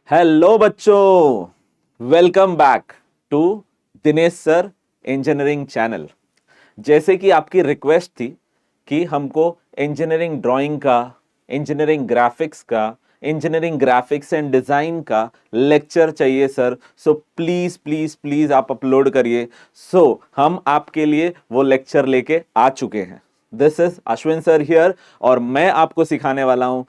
Hello बच्चों, welcome back to Dinesh sir engineering channel. जैसे कि आपकी रिक्वेस्ट थी कि हमको इंजीनियरिंग ड्राइंग का, इंजीनियरिंग ग्राफिक्स का, इंजीनियरिंग ग्राफिक्स एंड डिजाइन का लेक्चर चाहिए sir. So please please please आप अपलोड करिए। सो हम आपके लिए वो लेक्चर लेके आ चुके हैं। This is Ashwin sir here और मैं आपको सिखाने वाला हूं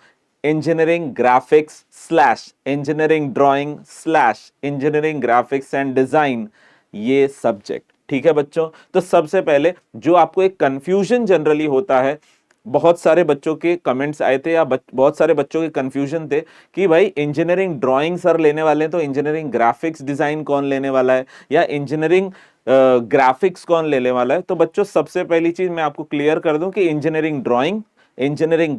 engineering graphics slash engineering drawing slash engineering graphics and design, ये सब्जेक्ट। ठीक है बच्चों, तो सबसे पहले जो आपको एक कंफ्यूजन जनरली होता है, बहुत सारे बच्चों के कमेंट्स आए थे या बहुत सारे बच्चों के कंफ्यूजन थे कि भाई इंजीनियरिंग ड्राइंग सर लेने वाले हैं तो इंजीनियरिंग ग्राफिक्स डिजाइन कौन लेने वाला है या इंजीनियरिंग ग्राफिक्स कौन लेने वाला है। तो बच्चों सबसे पहली चीज मैं आपको क्लियर कर दूं कि engineering drawing, engineering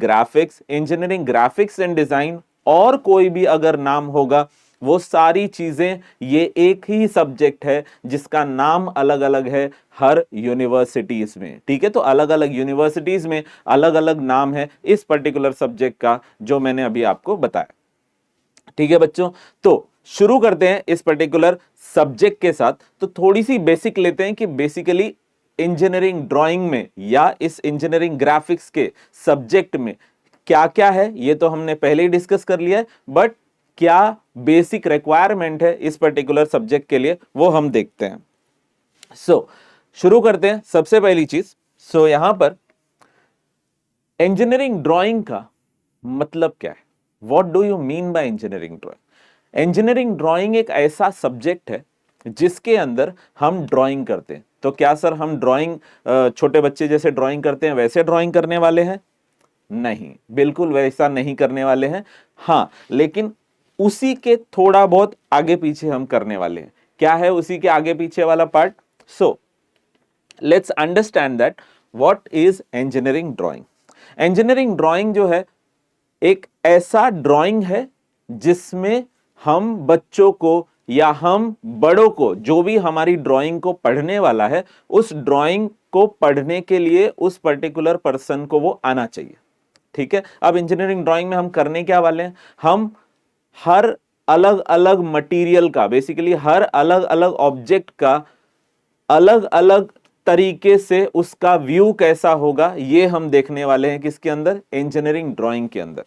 graphics and design और कोई भी अगर नाम होगा, वो सारी चीजें ये एक ही सब्जेक्ट है जिसका नाम अलग अलग है हर यूनिवर्सिटीज में। ठीक है, तो अलग अलग यूनिवर्सिटीज में अलग अलग नाम है इस पर्टिकुलर सब्जेक्ट का जो मैंने अभी आपको बताया। ठीक है बच्चों, तो शुरू करते हैं इस पर्टिकुलर सब्जेक्ट के साथ। तो थोड़ी सी बेसिक लेते हैं कि बेसिकली इंजीनियरिंग ड्राइंग में या इस इंजीनियरिंग ग्राफिक्स के सब्जेक्ट में क्या क्या है, ये तो हमने पहले ही डिस्कस कर लिया है, बट क्या बेसिक रिक्वायरमेंट है इस पर्टिकुलर सब्जेक्ट के लिए वो हम देखते हैं। शुरू करते हैं सबसे पहली चीज। यहां पर इंजीनियरिंग ड्राइंग का मतलब क्या है, what do you mean by engineering drawing. Engineering drawing एक ऐसा सब्जेक्ट है जिसके अंदर हम ड्राइंग करते हैं। तो क्या सर हम ड्राइंग छोटे बच्चे जैसे ड्राइंग करते हैं वैसे ड्राइंग करने वाले हैं? नहीं, बिल्कुल वैसा नहीं करने वाले हैं। हाँ, लेकिन उसी के थोड़ा बहुत आगे पीछे हम करने वाले हैं। क्या है उसी के आगे पीछे वाला part? So let's understand that what is engineering drawing. Engineering drawing जो है एक ऐसा ड्राइंग है जिसमें हम बच्चों को या हम बड़ों को, जो भी हमारी ड्राइंग को पढ़ने वाला है, उस ड्राइंग को पढ़ने के लिए उस पर्टिकुलर पर्सन को वो आना चाहिए। ठीक है, अब इंजीनियरिंग ड्राइंग में हम करने क्या वाले हैं, हम हर अलग अलग मटेरियल का, बेसिकली हर अलग अलग ऑब्जेक्ट का अलग अलग तरीके से उसका व्यू कैसा होगा ये हम देखने वाले हैं किसके अंदर, इंजीनियरिंग ड्राइंग के अंदर।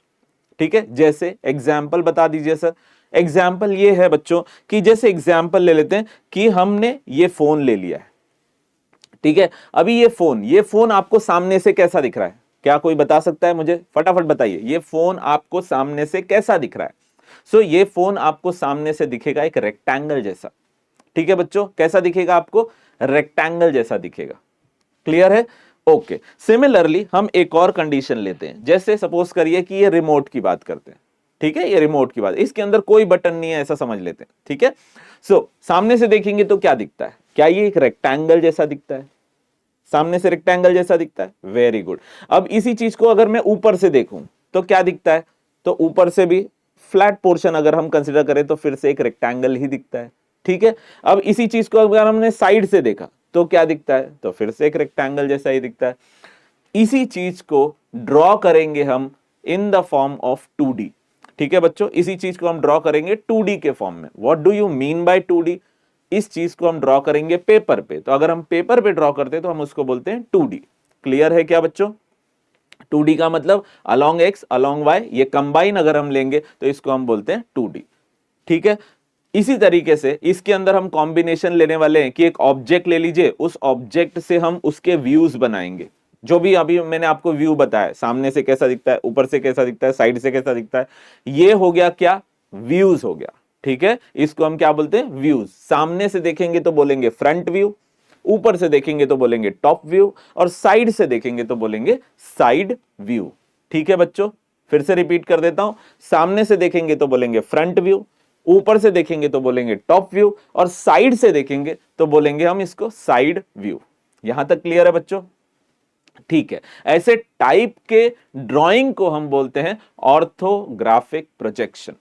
ठीक है, जैसे एग्जाम्पल बता दीजिए सर। एग्जाम्पल ये है बच्चों कि जैसे एग्जाम्पल ले लेते हैं कि हमने ये फोन ले लिया है। ठीक है, अभी ये फोन आपको सामने से कैसा दिख रहा है? क्या कोई बता सकता है मुझे? फटाफट बताइए, ये फोन आपको सामने से कैसा दिख रहा है? ये फोन आपको सामने से दिखेगा एक रेक्टेंगल जैसा। ठीक है बच्चों, कैसा दिखेगा आपको? रेक्टेंगल जैसा दिखेगा। क्लियर है? ओके। सिमिलरली हम एक और कंडीशन लेते हैं, जैसे सपोज करिए कि ये रिमोट की बात करते हैं। ठीक है, ये रिमोट की बात, इसके अंदर कोई बटन नहीं है ऐसा समझ लेते हैं। ठीक है, सामने से देखेंगे तो क्या दिखता है? क्या ये एक रेक्टेंगल जैसा दिखता है? सामने से रेक्टेंगल जैसा दिखता है। Very good. अब इसी चीज को अगर मैं ऊपर से देखूं तो क्या दिखता है? तो ऊपर से भी फ्लैट पोर्शन अगर हम कंसीडर करें तो फिर से एक रेक्टेंगल ही दिखता है। ठीक है, अब इसी चीज को अगर हमने साइड से देखा तो क्या दिखता है? तो फिर से एक रेक्टेंगल जैसा ही दिखता है। इसी चीज को ड्रॉ करेंगे हम in the form of 2D। ठीक है बच्चों, इसी चीज को हम ड्रॉ करेंगे 2D के फॉर्म में। What do you mean by 2D? इस चीज को हम ड्रॉ करेंगे पेपर पे। तो अगर हम पेपर पे ड्रॉ करते हैं तो हम उसको बोलते हैं 2D। क्लियर है क्या बच्चों? 2D का मतलब अलोंग एक्स अलोंग वाई, ये कंबाइन अगर हम लेंगे तो इसको हम बोलते हैं 2D। ठीक है, इसी तरीके से इसके अंदर हम कॉम्बिनेशन लेने वाले हैं कि एक ऑब्जेक्ट ले लीजिए, उस ऑब्जेक्ट से हम उसके व्यूज बनाएंगे। जो भी अभी मैंने आपको व्यू बताया, सामने से कैसा दिखता है, ऊपर से कैसा दिखता है, साइड से कैसा दिखता है, ये हो गया क्या? व्यूज हो गया। ठीक है, इसको हम क्या बोलते हैं? व्यूज। सामने से देखेंगे तो बोलेंगे फ्रंट व्यू, ऊपर से देखेंगे तो बोलेंगे टॉप व्यू, और साइड से देखेंगे तो बोलेंगे साइड व्यू। ठीक है बच्चों, फिर से रिपीट कर देता हूं। सामने से देखेंगे तो बोलेंगे फ्रंट व्यू, ऊपर से देखेंगे तो बोलेंगे टॉप व्यू, और साइड से देखेंगे तो बोलेंगे हम इसको साइड व्यू। यहां तक क्लियर है बच्चों? ठीक है, ऐसे टाइप के ड्राइंग को हम बोलते हैं ऑर्थोग्राफिक प्रोजेक्शन।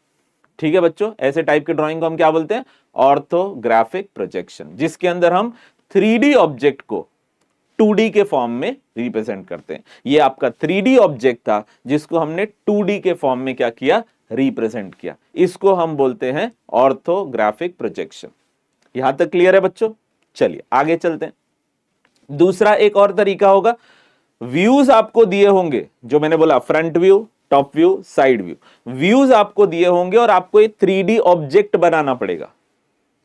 ठीक है बच्चों, ऐसे टाइप के ड्राइंग को हम क्या बोलते हैं? ऑर्थोग्राफिक प्रोजेक्शन, जिसके अंदर हम 3D ऑब्जेक्ट को 2D के फॉर्म में रिप्रेजेंट करते हैं। ये आपका 3D ऑब्जेक्ट था जिसको हमने 2D के फॉर्म में क्या किया? रिप्रेजेंट किया, इसको हम बोलते हैं ऑर्थोग्राफिक प्रोजेक्शन। यहां तक क्लियर है बच्चों? चलिए आगे चलते हैं। दूसरा एक और तरीका होगा, व्यूज आपको दिए होंगे, जो मैंने बोला front view, top view, side view, views आपको दिए होंगे और आपको एक 3D ऑब्जेक्ट बनाना पड़ेगा।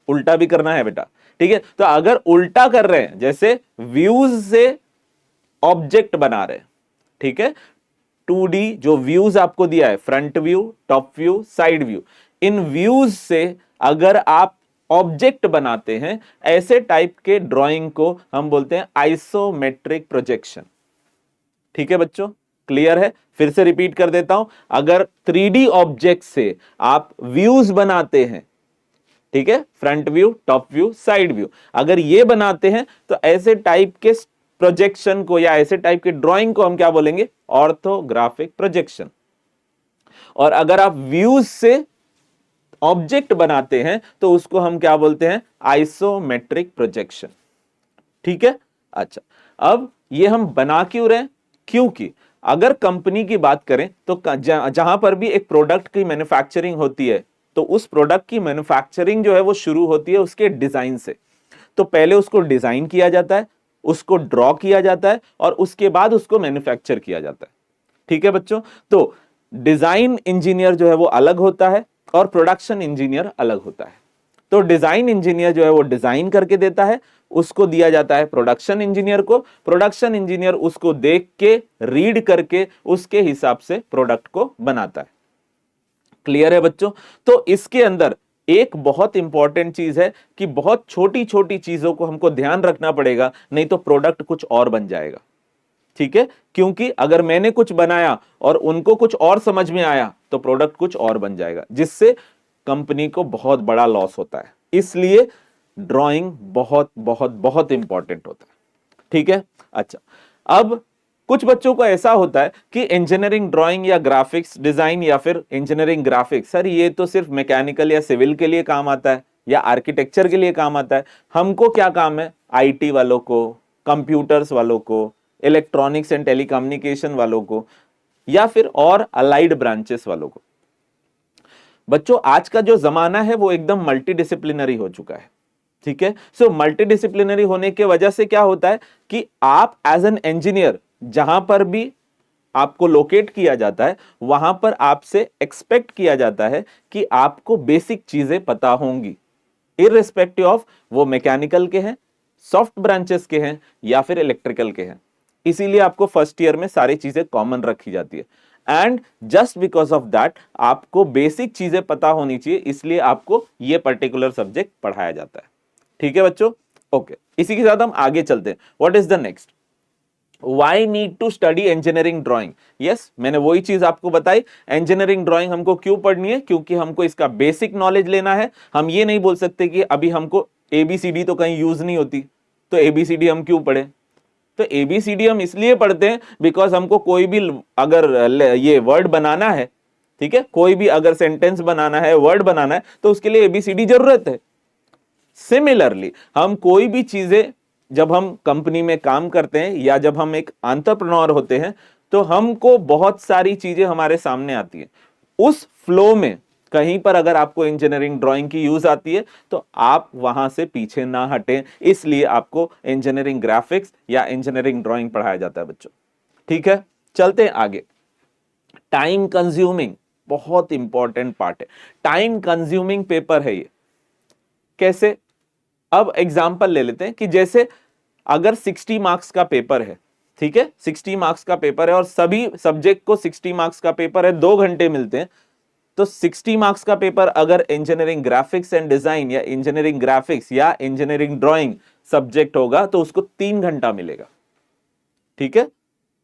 उल्टा भी करना है बेटा, ठीक है? तो अगर उल्टा कर रहे हैं, जैसे व्यूज से ऑब्जेक्ट बना रहे हैं, ठीक है, 2D जो व्यूज आपको दिया है, front view, top view, side view, इन व्यूज से अगर आप ऑब्जेक्ट बनाते हैं, ऐसे टाइप के ड्राइंग को हम बोलते हैं आइसोमेट्रिक प्रोजेक्शन। ठीक है बच्चों, क्लियर है? फिर से रिपीट कर देता हूं, अगर 3D ऑब्जेक्ट से आप व्यूज बनाते हैं, ठीक है, front view, top view, side view, अगर ये बनाते हैं तो ऐसे टाइप के प्रोजेक्शन को या ऐसे टाइप के ड्राइंग को हम क्या बोलेंगे? Orthographic projection. और अगर आप व्यूज से ऑब्जेक्ट बनाते हैं तो उसको हम क्या बोलते हैं? Isometric projection. ठीक है, अच्छा, अब ये हम बना क्यों रहे हैं? क्योंकि अगर कंपनी की बात करें तो जहां पर भी एक प्रोडक्ट की मैन्युफैक्चरिंग होती है, तो उस प्रोडक्ट की मैन्युफैक्चरिंग जो है वो शुरू होती है उसके डिजाइन से। तो पहले उसको डिजाइन किया जाता है, उसको ड्रॉ किया जाता है और उसके बाद उसको मैन्युफैक्चर किया जाता है। ठीक है बच्चों, तो डिजाइन इंजीनियर जो है वो अलग होता है और प्रोडक्शन इंजीनियर अलग होता है। तो डिजाइन इंजीनियर जो है वो डिजाइन करके देता है, उसको दिया जाता है प्रोडक्शन इंजीनियर को, प्रोडक्शन इंजीनियर उसको देख के, रीड करके उसके हिसाब से प्रोडक्ट को बनाता है। क्लियर है बच्चों? तो इसके अंदर एक बहुत इंपॉर्टेंट चीज है कि बहुत छोटी छोटी चीजों को हमको ध्यान रखना पड़ेगा, नहीं तो प्रोडक्ट कुछ और बन जाएगा। ठीक है, क्योंकि अगर मैंने कुछ बनाया और उनको कुछ और समझ में आया तो प्रोडक्ट कुछ और बन जाएगा, जिससे कंपनी को बहुत बड़ा लॉस होता है। इसलिए ड्राइंग बहुत बहुत बहुत इंपॉर्टेंट होता है। ठीक है, अच्छा, अब कुछ बच्चों को ऐसा होता है कि इंजीनियरिंग ड्राइंग या ग्राफिक्स डिजाइन या फिर इंजीनियरिंग ग्राफिक्स, सर ये तो सिर्फ मैकेनिकल या सिविल के लिए काम आता है या आर्किटेक्चर के लिए काम आता है, हमको क्या काम है? आईटी वालों को, कंप्यूटर्स वालों को, इलेक्ट्रॉनिक्स एंड टेलीकम्युनिकेशन वालों को, या फिर और अलाइड ब्रांचेस वालों को। बच्चों आज का जो जमाना है वो एकदम मल्टीडिसिप्लिनरी हो चुका है। ठीक है, सो मल्टीडिसिप्लिनरी होने के वजह से क्या होता है कि आप एज एन इंजीनियर जहां पर भी आपको लोकेट किया जाता है, वहां पर आपसे एक्सपेक्ट किया जाता है कि आपको बेसिक चीजें पता होंगी, इररिस्पेक्टिव ऑफ वो मैकेनिकल के हैं, सॉफ्ट ब्रांचेस के हैं या फिर इलेक्ट्रिकल के हैं। इसीलिए आपको फर्स्ट ईयर में सारी चीजें कॉमन रखी जाती है, and just because of that आपको बेसिक चीजें पता होनी चाहिए, इसलिए आपको यह पर्टिकुलर सब्जेक्ट पढ़ाया जाता है। ठीक है बच्चों, ओके, इसी के साथ हम आगे चलते हैं। What is the next? Why need to study engineering drawing? Yes, मैंने वही चीज आपको बताई, इंजीनियरिंग ड्राइंग हमको क्यों पढ़नी है? क्योंकि हमको इसका बेसिक नॉलेज लेना है। हम ये नहीं बोल सकते कि अभी हमको एबीसीडी तो कहीं यूज नहीं होती, तो एबीसीडी हम क्यों पढ़े? तो एबीसीडी हम इसलिए पढ़ते हैं बिकॉज हमको कोई भी अगर ये वर्ड बनाना है, ठीक है, कोई भी अगर सेंटेंस बनाना है, वर्ड बनाना है, तो उसके लिए एबीसीडी जरूरत है। सिमिलरली हम कोई भी चीजें जब हम कंपनी में काम करते हैं या जब हम एक एंटरप्रेन्योर होते हैं, तो हमको बहुत सारी चीजें हमारे सामने आती हैं। उस फ्लो में कहीं पर अगर आपको इंजीनियरिंग ड्राइंग की यूज आती है तो आप वहां से पीछे ना हटें, इसलिए आपको इंजीनियरिंग ग्राफिक्स या इंजीनियरिंग ड्राइंग पढ़ाया जाता है बच्चों। ठीक है, चलते हैं आगे। टाइम कंज्यूमिंग बहुत इंपॉर्टेंट पार्ट है, टाइम कंज्यूमिंग पेपर है ये। कैसे? अब एग्जाम्पल ले लेते हैं कि जैसे अगर 60 मार्क्स का पेपर है, ठीक है, 60 मार्क्स का पेपर है और सभी सब्जेक्ट को 60 मार्क्स का पेपर है, 2 घंटे मिलते हैं, तो 60 मार्क्स का पेपर अगर इंजीनियरिंग ग्राफिक्स एंड डिजाइन या इंजीनियरिंग ग्राफिक्स या इंजीनियरिंग ड्राइंग सब्जेक्ट होगा तो उसको 3 घंटा मिलेगा। ठीक है,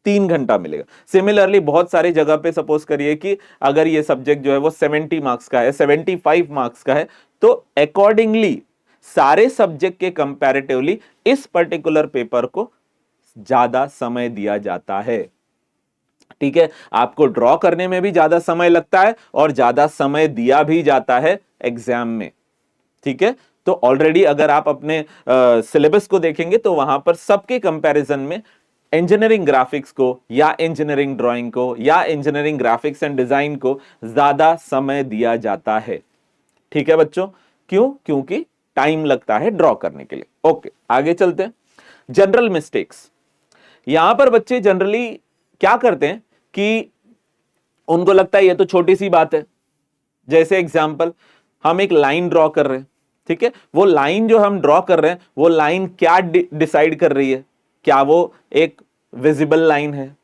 3 घंटा मिलेगा। सिमिलरली बहुत सारी जगह पे सपोज करिए कि अगर ये सब्जेक्ट जो है वो 70 मार्क्स का है, 75 मार्क्स का है, तो अकॉर्डिंगली सारे सब्जेक्ट के कंपैरेटिवली इस पर्टिकुलर पेपर को ज्यादा समय दिया जाता है। ठीक है, आपको ड्रॉ करने में भी ज्यादा समय लगता है और ज्यादा समय दिया भी जाता है एग्जाम में। ठीक है, तो ऑलरेडी अगर आप अपने सिलेबस को देखेंगे तो वहां पर सबके कंपैरिजन में इंजीनियरिंग ग्राफिक्स को या इंजीनियरिंग ड्राइंग को या इंजीनियरिंग ग्राफिक्स एंड डिजाइन को ज्यादा समय दिया जाता है। ठीक है बच्चों, क्यों? क्योंकि टाइम लगता है ड्रॉ करने के लिए। ओके, आगे चलते हैं। General mistakes. यहां पर बच्चे जनरली क्या करते हैं कि उनको लगता है ये तो छोटी सी बात है। जैसे एग्जांपल, हम एक लाइन ड्रॉ कर रहे हैं, ठीक है, वो लाइन जो हम ड्रॉ कर रहे हैं वो लाइन क्या डिसाइड कर रही है? क्या वो एक विजिबल लाइन है,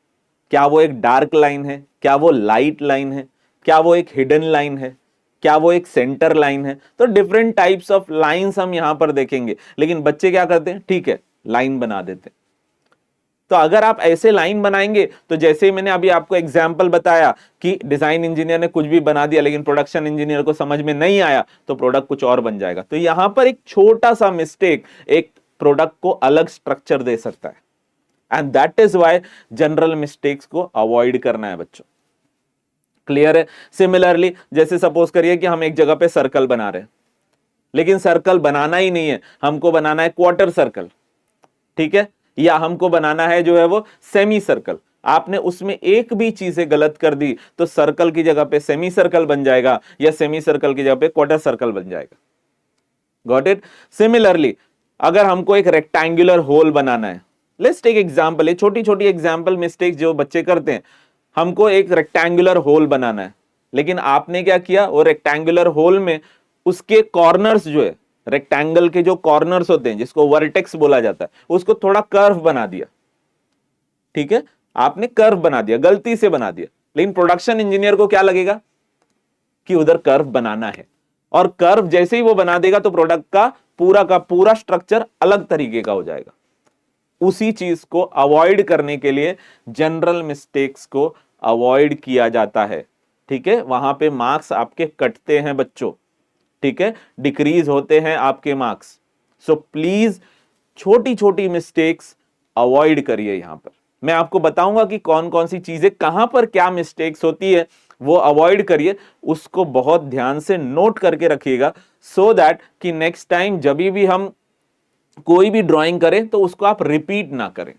क्या वो एक डार्क लाइन है, क्या वो लाइट लाइन है, क्या वो एक हिडन लाइन है, क्या वो एक सेंटर लाइन है? तो डिफरेंट टाइप्स ऑफ लाइंस हम यहां पर देखेंगे। लेकिन बच्चे क्या करते हैं, ठीक है लाइन बना देते हैं। तो अगर आप ऐसे लाइन बनाएंगे तो जैसे मैंने अभी आपको एग्जाम्पल बताया कि डिजाइन इंजीनियर ने कुछ भी बना दिया लेकिन प्रोडक्शन इंजीनियर को समझ में नहीं आया तो प्रोडक्ट कुछ और बन जाएगा। तो यहां पर एक छोटा सा मिस्टेक एक प्रोडक्ट को अलग स्ट्रक्चर दे सकता है। And that is why general mistakes को अवॉइड करना है बच्चों। क्लियर है? सिमिलरली जैसे सपोज करिए कि हम एक जगह पे सर्कल बना रहे हैं, लेकिन सर्कल बनाना ही नहीं है, हमको बनाना है क्वार्टर सर्कल, ठीक है, या हमको बनाना है जो है वो सेमी सर्कल। आपने उसमें एक भी चीजें गलत कर दी तो सर्कल की जगह पे सेमी सर्कल बन जाएगा या सेमी सर्कल की जगह पे क्वार्टर सर्कल बन जाएगा। Got it? सिमिलरली अगर हमको एक रेक्टेंगुलर होल बनाना है, लेट्स टेक एग्जांपल, ये छोटी छोटी एग्जांपल मिस्टेक जो बच्चे करते हैं। हमको एक रेक्टेंगुलर होल बनाना है, लेकिन आपने क्या किया, वो रेक्टेंगुलर होल में उसके कॉर्नर्स जो है, रेक्टेंगल के जो कॉर्नर्स होते हैं जिसको वर्टेक्स बोला जाता है, उसको थोड़ा कर्व बना दिया। ठीक है, आपने कर्व बना दिया, गलती से बना दिया, लेकिन प्रोडक्शन इंजीनियर को क्या लगेगा कि उधर कर्व बनाना है, और कर्व जैसे ही वो बना देगा तो प्रोडक्ट का पूरा स्ट्रक्चर अलग तरीके का हो जाएगा। उसी चीज को अवॉइड करने के लिए जनरल मिस्टेक्स को अवॉइड किया जाता है। ठीक है, वहां पे मार्क्स आपके कटते हैं बच्चों, ठीक है, डिक्रीज होते हैं आपके मार्क्स। सो प्लीज छोटी छोटी मिस्टेक्स अवॉइड करिए। यहां पर मैं आपको बताऊंगा कि कौन कौन सी चीजें कहां पर क्या मिस्टेक्स होती है, वो अवॉइड करिए, उसको बहुत ध्यान से नोट करके रखिएगा, सो दैट कि नेक्स्ट टाइम जब भी हम कोई भी ड्राइंग करें तो उसको आप रिपीट ना करें।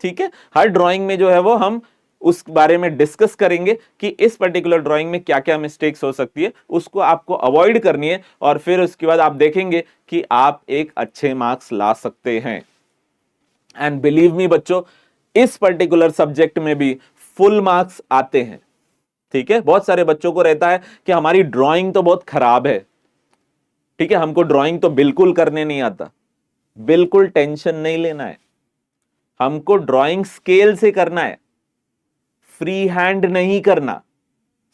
ठीक है, हर ड्राइंग में जो है वो हम उस बारे में डिस्कस करेंगे कि इस पर्टिकुलर ड्राइंग में क्या क्या मिस्टेक्स हो सकती है, उसको आपको अवॉइड करनी है, और फिर उसके बाद आप देखेंगे कि आप एक अच्छे मार्क्स ला सकते हैं। एंड बिलीव मी बच्चों, इस पर्टिकुलर सब्जेक्ट में भी फुल मार्क्स आते हैं। ठीक है, बहुत सारे बच्चों को रहता है कि हमारी ड्राइंग तो बहुत खराब है, ठीक है, हमको ड्राइंग तो बिल्कुल करने नहीं आता। बिल्कुल टेंशन नहीं लेना है, हमको ड्राइंग स्केल से करना है, फ्री हैंड नहीं करना,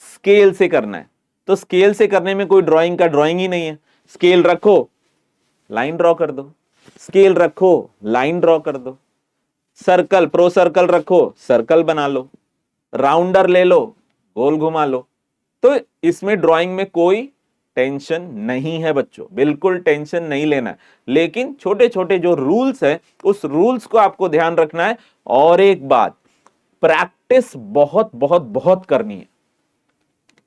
स्केल से करना है। तो स्केल से करने में कोई ड्राइंग का ड्राइंग ही नहीं है। स्केल रखो, लाइन ड्रॉ कर दो, स्केल रखो, लाइन ड्रॉ कर दो, सर्कल, प्रो सर्कल रखो, सर्कल बना लो, राउंडर ले लो, गोल घुमा लो। तो इसमें ड्राइंग में कोई टेंशन नहीं है बच्चों, बिल्कुल टेंशन नहीं लेना है। लेकिन छोटे छोटे जो रूल्स है उस रूल्स को आपको ध्यान रखना है। और एक बात, प्रैक्टिस बहुत बहुत बहुत करनी है।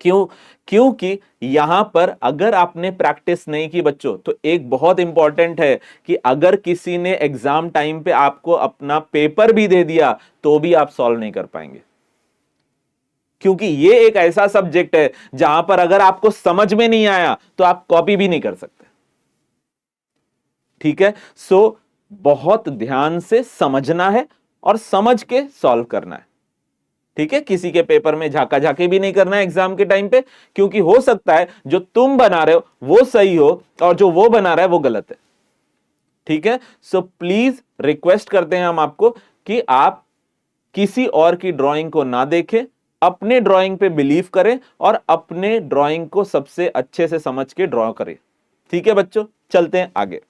क्यों? क्योंकि यहां पर अगर आपने प्रैक्टिस नहीं की बच्चों, तो एक बहुत इंपॉर्टेंट है कि अगर किसी ने एग्जाम टाइम पे आपको अपना पेपर भी दे दिया तो भी आप सॉल्व नहीं कर पाएंगे। क्योंकि ये एक ऐसा सब्जेक्ट है जहां पर अगर आपको समझ में नहीं आया तो आप कॉपी भी नहीं कर सकते। ठीक है, सो बहुत ध्यान से समझना है और समझ के सॉल्व करना है। ठीक है, किसी के पेपर में झाका झाकी भी नहीं करना है एग्जाम के टाइम पे, क्योंकि हो सकता है जो तुम बना रहे हो वो सही हो और जो वो बना रहा है वो गलत है। ठीक है, सो प्लीज रिक्वेस्ट करते हैं हम आपको कि आप किसी और की ड्राइंग को ना देखें, अपने ड्राइंग पे बिलीव करें और अपने ड्राइंग को सबसे अच्छे से समझ के ड्रॉ करें। ठीक है बच्चों, चलते हैं आगे।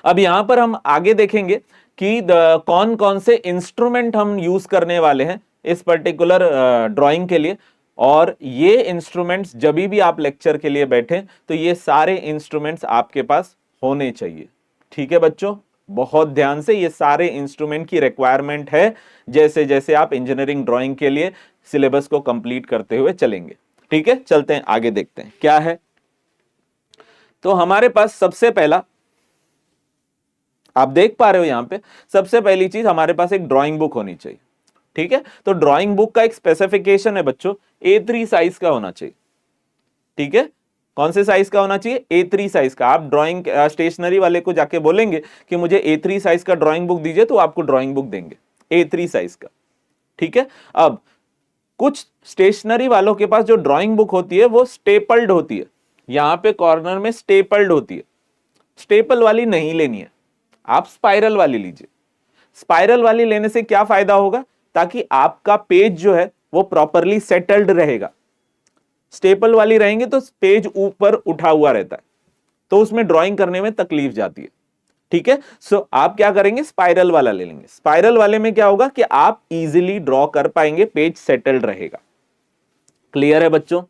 अब यहां पर हम आगे देखेंगे कि कौन कौन से इंस्ट्रूमेंट हम यूज करने वाले हैं इस पर्टिकुलर ड्राइंग के लिए। और ये इंस्ट्रूमेंट्स जब भी आप लेक्चर के लिए बैठे तो ये सारे इंस्ट्रूमेंट्स आपके पास होने चाहिए। ठीक है बच्चों, बहुत ध्यान से, ये सारे इंस्ट्रूमेंट की रिक्वायरमेंट है जैसे जैसे आप इंजीनियरिंग ड्राइंग के लिए सिलेबस को कंप्लीट करते हुए चलेंगे। ठीक है, चलते हैं आगे, देखते हैं क्या है। तो हमारे पास सबसे पहला आप देख पा रहे हो यहां पे सबसे पहली चीज हमारे पास एक ड्राइंग बुक होनी चाहिए, ठीक है। तो ड्राइंग बुक का एक स्पेसिफिकेशन है बच्चों, A3 साइज का होना चाहिए, ठीक है। कौन से साइज का होना चाहिए? A3 साइज का। आप ड्राइंग स्टेशनरी वाले को जाके बोलेंगे कि मुझे A3 साइज का ड्राइंग बुक दीजिए, तो आपको ड्राइंग बुक देंगे A3 साइज का, ठीक है। अब कुछ स्टेशनरी वालों के पास जो ड्राइंग बुक होती है वो स्टेपल्ड होती है, यहां पे कॉर्नर में स्टेपल्ड होती है। स्टेपल वाली नहीं लेनी है, आप स्पाइरल वाली लीजिए। स्पाइरल वाली लेने से क्या फायदा होगा? ताकि आपका पेज जो है वो प्रॉपरली सेटल्ड रहेगा। स्टेपल वाली रहेंगे तो पेज ऊपर उठा हुआ रहता है, तो उसमें ड्राइंग करने में तकलीफ जाती है, ठीक है। सो आप क्या करेंगे? स्पाइरल वाला ले लेंगे। स्पाइरल वाले में क्या होगा कि आप इजीली ड्रॉ कर पाएंगे, पेज सेटल्ड रहेगा। क्लियर है बच्चों?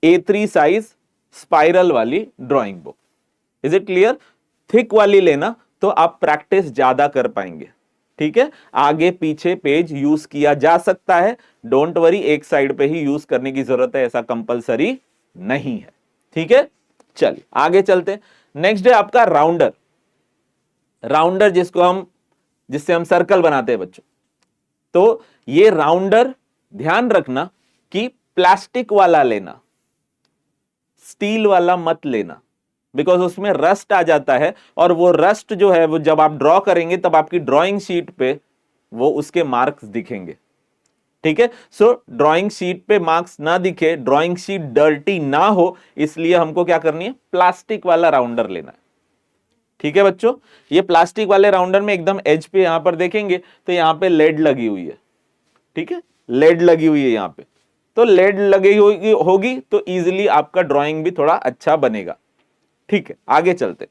A3 साइज स्पाइरल वाली drawing book. Is it clear? Thick वाली लेना तो आप प्रैक्टिस ज्यादा कर पाएंगे, ठीक है। आगे पीछे पेज यूज किया जा सकता है, डोंट वरी, एक साइड पे ही यूज करने की जरूरत है, ऐसा कंपलसरी नहीं है, ठीक है। चलिए आगे चलते हैं। नेक्स्ट है आपका राउंडर। राउंडर जिससे हम सर्कल बनाते हैं बच्चों। तो ये राउंडर ध्यान रखना कि प्लास्टिक वाला लेना, स्टील वाला मत लेना, बिकॉज उसमें रस्ट आ जाता है, और वो रस्ट जो है वो जब आप ड्रॉ करेंगे तब आपकी ड्रॉइंग शीट पे वो उसके मार्क्स दिखेंगे, ठीक है। सो ड्रॉइंग शीट पे मार्क्स ना दिखे, ड्रॉइंग शीट डर्टी ना हो, इसलिए हमको क्या करनी है? प्लास्टिक वाला राउंडर लेना है, ठीक है बच्चों। ये प्लास्टिक वाले राउंडर में एकदम एज पे यहां पर देखेंगे तो यहां पे लेड लगी हुई है, ठीक है, लेड लगी हुई है यहां पे। तो लेड लगी होगी तो इजीली आपका ड्राइंग भी थोड़ा अच्छा बनेगा, ठीक है। आगे चलते।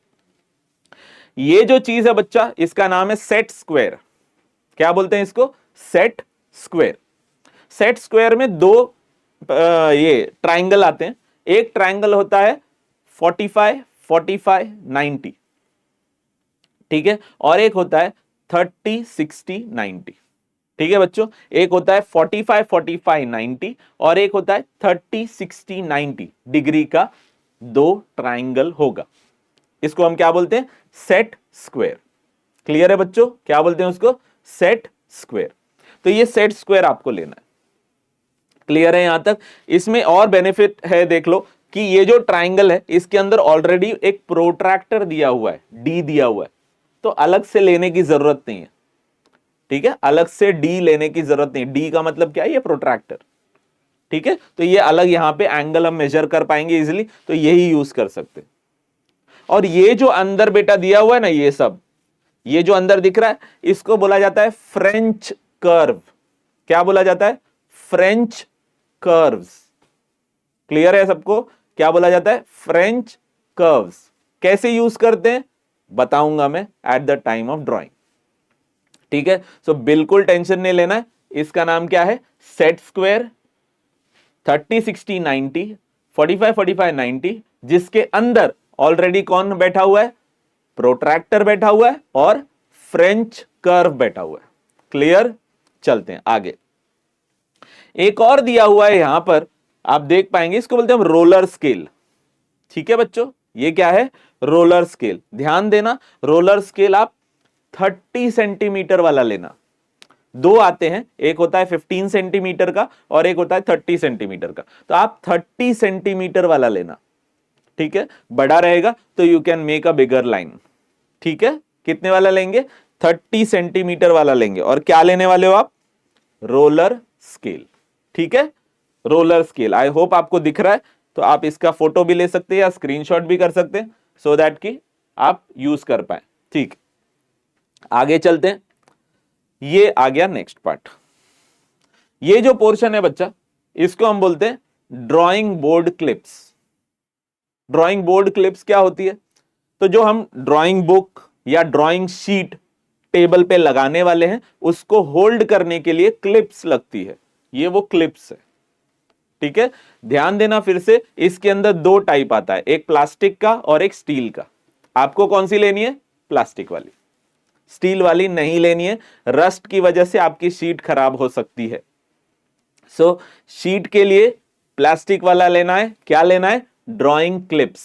ये जो चीज है बच्चा, इसका नाम है सेट स्क्वायर। क्या बोलते हैं इसको? Set square. सेट स्क्वायर में दो ये ट्राइंगल आते हैं। एक ट्राइंगल होता है 45 45 90, ठीक है, और एक होता है 30 60 90, ठीक है बच्चों। एक होता है 45 45 90 और एक होता है 30 60 90 डिग्री का दो ट्राइंगल होगा। इसको हम क्या बोलते हैं? Set square. क्लियर है बच्चों? क्या बोलते हैं उसको? Set square. तो ये सेट स्क्वायर आपको लेना है। क्लियर है यहां तक? इसमें और बेनिफिट है, देख लो कि ये जो ट्राइंगल है इसके अंदर ऑलरेडी एक प्रोट्रैक्टर दिया हुआ है, डी दिया हुआ है, तो अलग से लेने की जरूरत नहीं है, ठीक है। अलग से डी लेने की जरूरत नहीं। डी का मतलब क्या है? ये प्रोट्रैक्टर, ठीक है। तो ये अलग यहां पे एंगल हम मेजर कर पाएंगे इजीली, तो यही यूज कर सकते हैं। और ये जो अंदर बेटा दिया हुआ है ना, ये सब, ये जो अंदर दिख रहा है, इसको बोला जाता है फ्रेंच कर्व। क्या बोला जाता है? French curves. क्लियर है सबको? क्या बोला जाता है? French curves. कैसे यूज करते हैं बताऊंगा मैं at the time of drawing, ठीक है। सो बिल्कुल टेंशन नहीं लेना है। इसका नाम क्या है? Set square. 30 60 90 45 45 90, जिसके अंदर ऑलरेडी कौन बैठा हुआ है? प्रोट्रैक्टर बैठा हुआ है और फ्रेंच कर्व बैठा हुआ है। क्लियर? चलते हैं आगे। एक और दिया हुआ है यहां पर, आप देख पाएंगे, इसको बोलते हैं हम रोलर स्केल, ठीक है बच्चों। ये क्या है? Roller scale. ध्यान देना, रोलर स्केल आप 30 सेंटीमीटर वाला लेना। दो आते हैं, एक होता है 15 सेंटीमीटर का और एक होता है 30 सेंटीमीटर का। तो आप 30 सेंटीमीटर वाला लेना, ठीक है। बड़ा रहेगा तो you can make a bigger line, ठीक है। कितने वाला लेंगे? 30 सेंटीमीटर वाला लेंगे। और क्या लेने वाले हो आप? रोलर स्केल, ठीक है। Roller scale. आई होप आपको दिख रहा है, तो आप इसका फोटो भी ले सकते हैं या स्क्रीनशॉट भी कर सकते हैं, सो दैट कि आप यूज कर पाए, ठीक। आगे चलते हैं। ये आ गया नेक्स्ट पार्ट। ये जो पोर्शन है बच्चा, इसको हम बोलते हैं drawing board clips. Drawing board clips क्या होती है? तो जो हम ड्राइंग बुक या ड्राइंग शीट टेबल पे लगाने वाले हैं, उसको होल्ड करने के लिए क्लिप्स लगती है। ये वो क्लिप्स है, ठीक है। ध्यान देना फिर से, इसके अंदर दो टाइप आता है, एक प्लास्टिक का और एक स्टील का। आपको कौन सी लेनी है? प्लास्टिक वाली। स्टील वाली नहीं लेनी है, रस्ट की वजह से आपकी शीट खराब हो सकती है। सो शीट के लिए प्लास्टिक वाला लेना है। क्या लेना है? Drawing clips.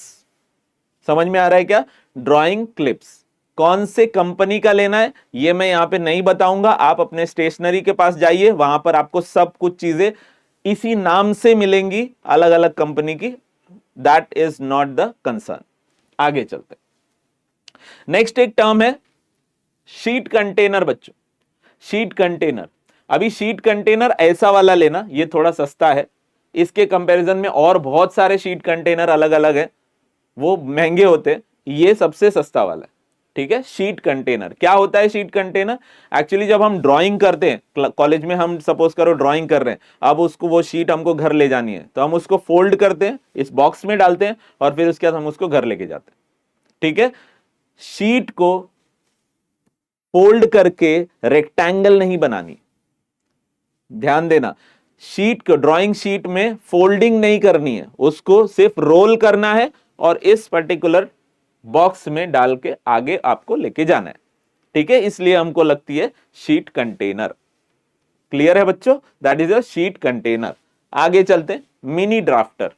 समझ में आ रहा है क्या? Drawing clips. कौन से कंपनी का लेना है ये मैं यहां पे नहीं बताऊंगा, आप अपने स्टेशनरी के पास जाइए, वहां पर आपको सब कुछ चीजें इसी नाम से मिलेंगी अलग अलग कंपनी की। That is not the concern. आगे चलते, नेक्स्ट एक टर्म है शीट कंटेनर। बच्चों शीट कंटेनर, अभी शीट कंटेनर ऐसा वाला लेना, ये थोड़ा सस्ता है, इसके कंपैरिजन में और बहुत सारे शीट कंटेनर अलग अलग है, वो महंगे होते हैं, ये सबसे सस्ता वाला है। ठीक है, शीट कंटेनर क्या होता है? शीट कंटेनर एक्चुअली जब हम ड्राइंग करते हैं कॉलेज में, हम सपोज करो ड्राइंग कर रहे हैं, अब उसको वो शीट हमको घर ले जानी है, तो हम उसको फोल्ड करते हैं, इस बॉक्स में डालते हैं और फिर उसके बाद हम उसको घर लेके जाते हैं। ठीक है, शीट को फोल्ड करके रेक्टेंगल नहीं बनानी, ध्यान देना, शीट को ड्राइंग शीट में फोल्डिंग नहीं करनी है, उसको सिर्फ रोल करना है और इस पर्टिकुलर बॉक्स में डाल के आगे आपको लेके जाना है। ठीक है, इसलिए हमको लगती है शीट कंटेनर। क्लियर है बच्चों? That is a sheet container. आगे चलते हैं, मिनी ड्राफ्टर।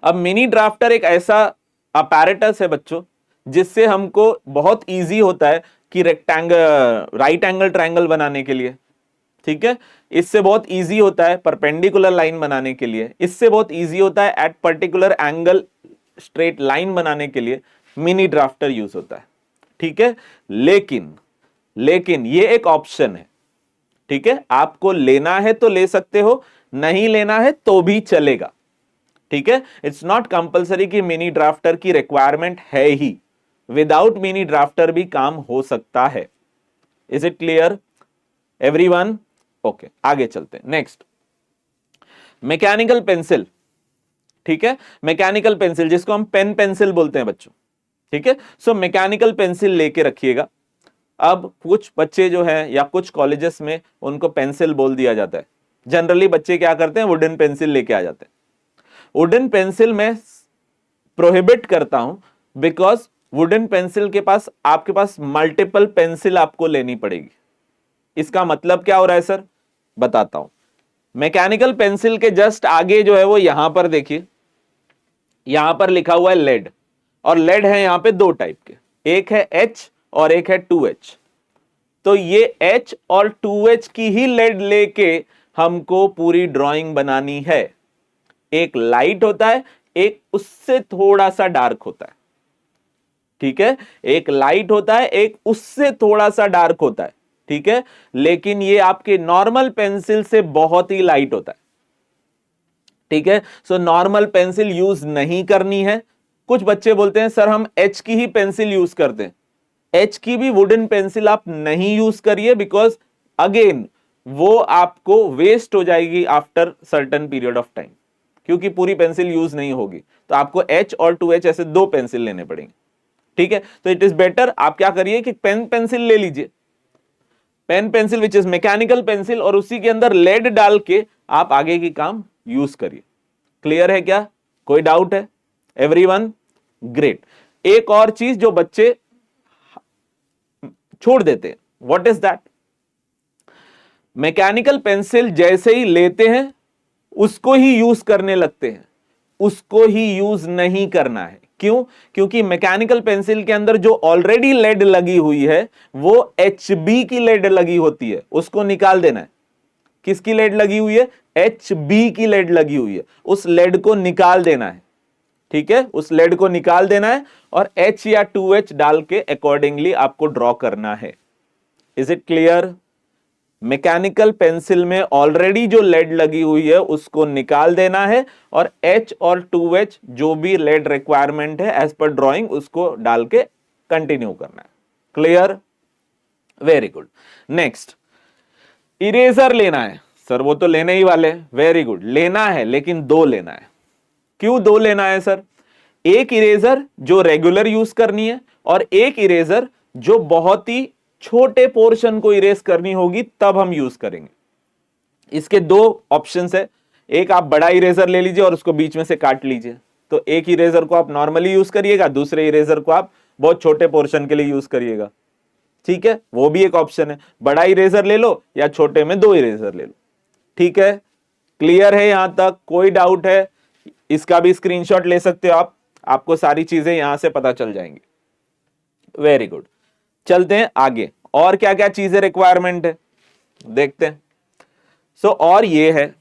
अब मिनी ड्राफ्टर एक ऐसा अपैरेटस है बच्चों जिससे हमको बहुत इजी होता है कि रेक्टेंगल राइट एंगल ट्रायंगल बनाने के लिए। ठीक है, इससे बहुत इजी होता है परपेंडिकुलर लाइन बनाने के लिए, इससे बहुत इजी होता है at particular angle straight line बनाने के लिए मिनी ड्राफ्टर यूज होता है। ठीक है, लेकिन ये एक ऑप्शन है। ठीक है, आपको लेना है तो ले सकते हो, नहीं लेना है तो भी चलेगा। ठीक है, इट्स नॉट कंपल्सरी कि मिनी ड्राफ्टर की रिक्वायरमेंट है ही, विदाउट मिनी ड्राफ्टर भी काम हो सकता है। Is it clear everyone? Okay, आगे चलते हैं। Next, mechanical pencil. ठीक है, मैकेनिकल पेंसिल जिसको हम पेन पेंसिल बोलते हैं बच्चों। ठीक है, सो मैकेनिकल पेंसिल लेके रखिएगा। अब कुछ बच्चे जो हैं या कुछ कॉलेजेस में उनको पेंसिल बोल दिया जाता है, जनरली बच्चे क्या करते हैं, वुडन पेंसिल लेके आ जाते हैं। वुडन पेंसिल में प्रोहिबिट करता हूं, बिकॉज वुडन पेंसिल के पास आपके पास मल्टीपल पेंसिल आपको लेनी पड़ेगी। इसका मतलब क्या हो रहा है सर? बताता हूं। मैकेनिकल पेंसिल के जस्ट आगे जो है वो यहां पर देखिए, यहां पर लिखा हुआ है लेड, और लेड है यहां पे दो टाइप के, एक है एच और एक है 2H। तो ये एच और 2H की ही लेड लेके हमको पूरी ड्राइंग बनानी है। एक लाइट होता है, एक उससे थोड़ा सा डार्क होता है। ठीक है, एक लाइट होता है, एक उससे थोड़ा सा डार्क होता है। ठीक है, लेकिन ये आपके नॉर्मल पेंसिल से बहुत ही लाइट होता है। ठीक है, सो नॉर्मल पेंसिल यूज नहीं करनी है। कुछ बच्चे बोलते हैं सर हम एच की ही पेंसिल यूज करते हैं। एच की भी वुडन पेंसिल आप नहीं यूज करिए, बिकॉज अगेन वो आपको वेस्ट हो जाएगी after certain period of time, क्योंकि पूरी पेंसिल यूज नहीं होगी। तो आपको एच और 2H ऐसे दो पेंसिल लेने पड़ेंगे। ठीक है, तो इट इज बेटर आप क्या करिए कि पेन पेंसिल ले लीजिए, pen pencil which is mechanical pencil, और उसी के अंदर लेड डाल के आप आगे की काम यूज करिए। क्लियर है क्या? कोई डाउट है एवरीवन? ग्रेट। एक और चीज जो बच्चे छोड़ देते हैं, what is that? Mechanical pencil जैसे ही लेते हैं उसको ही यूज करने लगते हैं, उसको ही यूज नहीं करना है। क्यों? क्योंकि मैकेनिकल पेंसिल के अंदर जो ऑलरेडी लेड लगी हुई है वो HB की लेड लगी होती है, उसको निकाल देना है। किसकी लेड लगी हुई है? HB की लेड लगी हुई है, उस लेड को निकाल देना है। ठीक है, उस लेड को निकाल देना है और H या 2H डाल के अकॉर्डिंगली आपको ड्रॉ करना है। Is it clear? Mechanical pencil में ऑलरेडी जो लेड लगी हुई है उसको निकाल देना है और H और 2H जो भी लेड रिक्वायरमेंट है एज पर ड्रॉइंग उसको डाल के कंटिन्यू करना है। Clear? Very good. Next, eraser लेना है सर, वो तो लेने ही वाले। वेरी गुड, लेना है, लेकिन दो लेना है। क्यों दो लेना है सर? एक इरेजर जो रेगुलर यूज करनी है और एक इरेजर जो बहुत ही छोटे पोर्शन को इरेज करनी होगी तब हम यूज करेंगे। इसके दो ऑप्शंस है, एक आप बड़ा इरेजर ले लीजिए और उसको बीच में से काट लीजिए, तो एक इरेजर को आप नॉर्मली यूज करिएगा, दूसरे इरेजर को आप बहुत छोटे पोर्शन के लिए यूज करिएगा। ठीक है, वो भी एक ऑप्शन है, बड़ा इरेजर ले लो या छोटे में दो इरेजर ले लो। ठीक है, क्लियर है यहां तक? कोई डाउट है? इसका भी स्क्रीनशॉट ले सकते हो आप, आपको सारी चीजें यहां से पता चल जाएंगी। वेरी गुड, चलते हैं आगे। और क्या क्या चीजें रिक्वायरमेंट है देखते हैं। सो और ये है,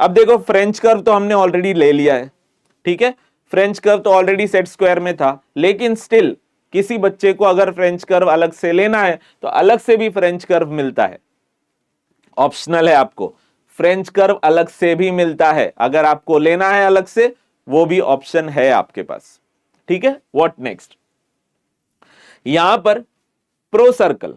अब देखो फ्रेंच कर्व तो हमने ऑलरेडी ले लिया है, ठीक है, फ्रेंच कर्व तो ऑलरेडी सेट स्क्वायर में था, लेकिन स्टिल किसी बच्चे को अगर फ्रेंच कर्व अलग से लेना है तो अलग से भी फ्रेंच कर्व मिलता है, ऑप्शनल है, आपको फ्रेंच कर्व अलग से भी मिलता है, अगर आपको लेना है अलग से वो भी ऑप्शन है आपके पास, ठीक है। व्हाट नेक्स्ट, यहां पर प्रो सर्कल,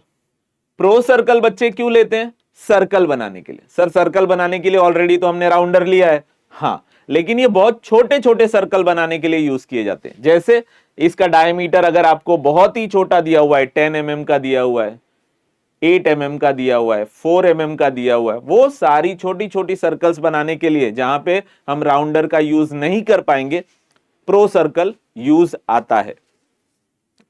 प्रो सर्कल बच्चे क्यों लेते हैं? सर्कल बनाने के लिए। सर सर्कल बनाने के लिए ऑलरेडी तो हमने राउंडर लिया है, हाँ, लेकिन ये बहुत छोटे छोटे सर्कल बनाने के लिए यूज किए जाते हैं। जैसे इसका डायमीटर अगर आपको बहुत ही छोटा दिया हुआ है, 10 mm का दिया हुआ है, 8 mm का दिया हुआ है, 4 mm का दिया हुआ है, वो सारी छोटी छोटी सर्कल्स बनाने के लिए जहां पे हम राउंडर का यूज नहीं कर पाएंगे, प्रो सर्कल यूज आता है।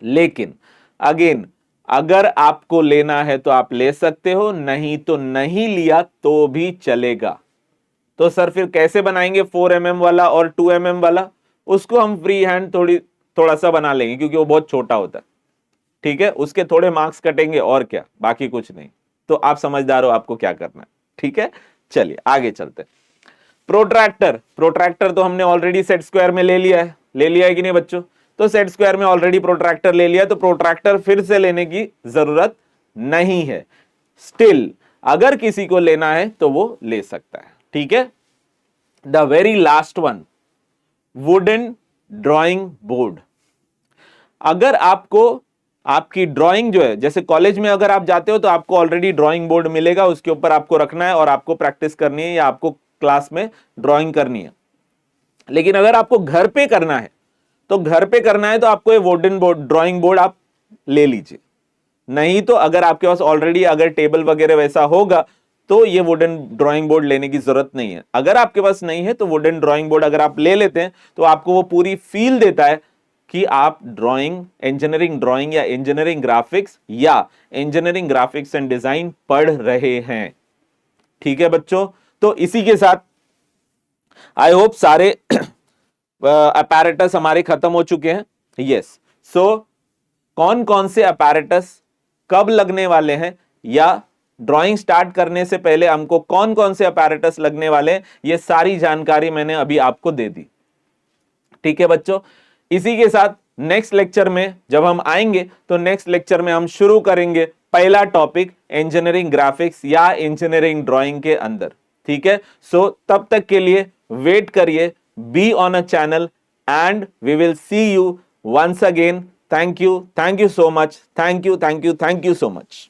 लेकिन अगेन अगर आपको लेना है तो आप ले सकते हो, नहीं तो नहीं लिया तो भी चलेगा। तो सर फिर कैसे बनाएंगे 4 mm वाला और 2 mm वाला? उसको हम फ्री हैंड थोड़ा सा बना लेंगे क्योंकि वो बहुत छोटा होता है, ठीक है, उसके थोड़े मार्क्स कटेंगे और क्या, बाकी कुछ नहीं। तो आप समझदार हो आपको क्या करना है, ठीक है। चलिए आगे चलते हैं। प्रोट्रैक्टर, प्रोट्रैक्टर तो हमने ऑलरेडी सेट स्क्वायर में ले लिया है, ले लिया है कि नहीं बच्चों? तो सेट स्क्वायर में ऑलरेडी प्रोट्रैक्टर ले लिया, तो प्रोट्रैक्टर फिर से लेने की जरूरत नहीं है। स्टिल अगर किसी को लेना है तो वो ले सकता है, ठीक है। The very last one, wooden drawing board. अगर आपको आपकी ड्राइंग जो है, जैसे कॉलेज में अगर आप जाते हो तो आपको ऑलरेडी ड्राइंग बोर्ड मिलेगा, उसके ऊपर आपको रखना है और आपको प्रैक्टिस करनी है या आपको क्लास में ड्राइंग करनी है। लेकिन अगर आपको घर पे करना है तो घर पे करना है तो आपको ये वुडन बोर्ड, ड्राइंग बोर्ड आप ले लीजिए। नहीं तो अगर आपके पास ऑलरेडी अगर टेबल वगैरह वैसा होगा तो ये वुडन ड्राइंग बोर्ड लेने की जरूरत नहीं है। अगर आपके पास नहीं है तो वुडन ड्राइंग बोर्ड अगर आप ले लेते हैं तो आपको वो पूरी फील देता है कि आप ड्राइंग, इंजीनियरिंग ड्राइंग या इंजीनियरिंग ग्राफिक्स या इंजीनियरिंग ग्राफिक्स एंड डिजाइन पढ़ रहे हैं, ठीक है बच्चों। तो इसी के साथ आई होप सारे अपैरेटस हमारे खत्म हो चुके हैं। यस, सो कौन कौन से अपैरेटस कब लगने वाले हैं या ड्राइंग स्टार्ट करने से पहले हमको कौन कौन से अपैरेटस लगने वाले हैं, ये सारी जानकारी मैंने अभी आपको दे दी, ठीक है बच्चों। इसी के साथ नेक्स्ट लेक्चर में जब हम आएंगे तो नेक्स्ट लेक्चर में हम शुरू करेंगे पहला टॉपिक इंजीनियरिंग ग्राफिक्स या इंजीनियरिंग ड्राइंग के अंदर, ठीक है। सो तब तक के लिए वेट करिए, be on a channel and we will see you once again. Thank you so much, thank you so much.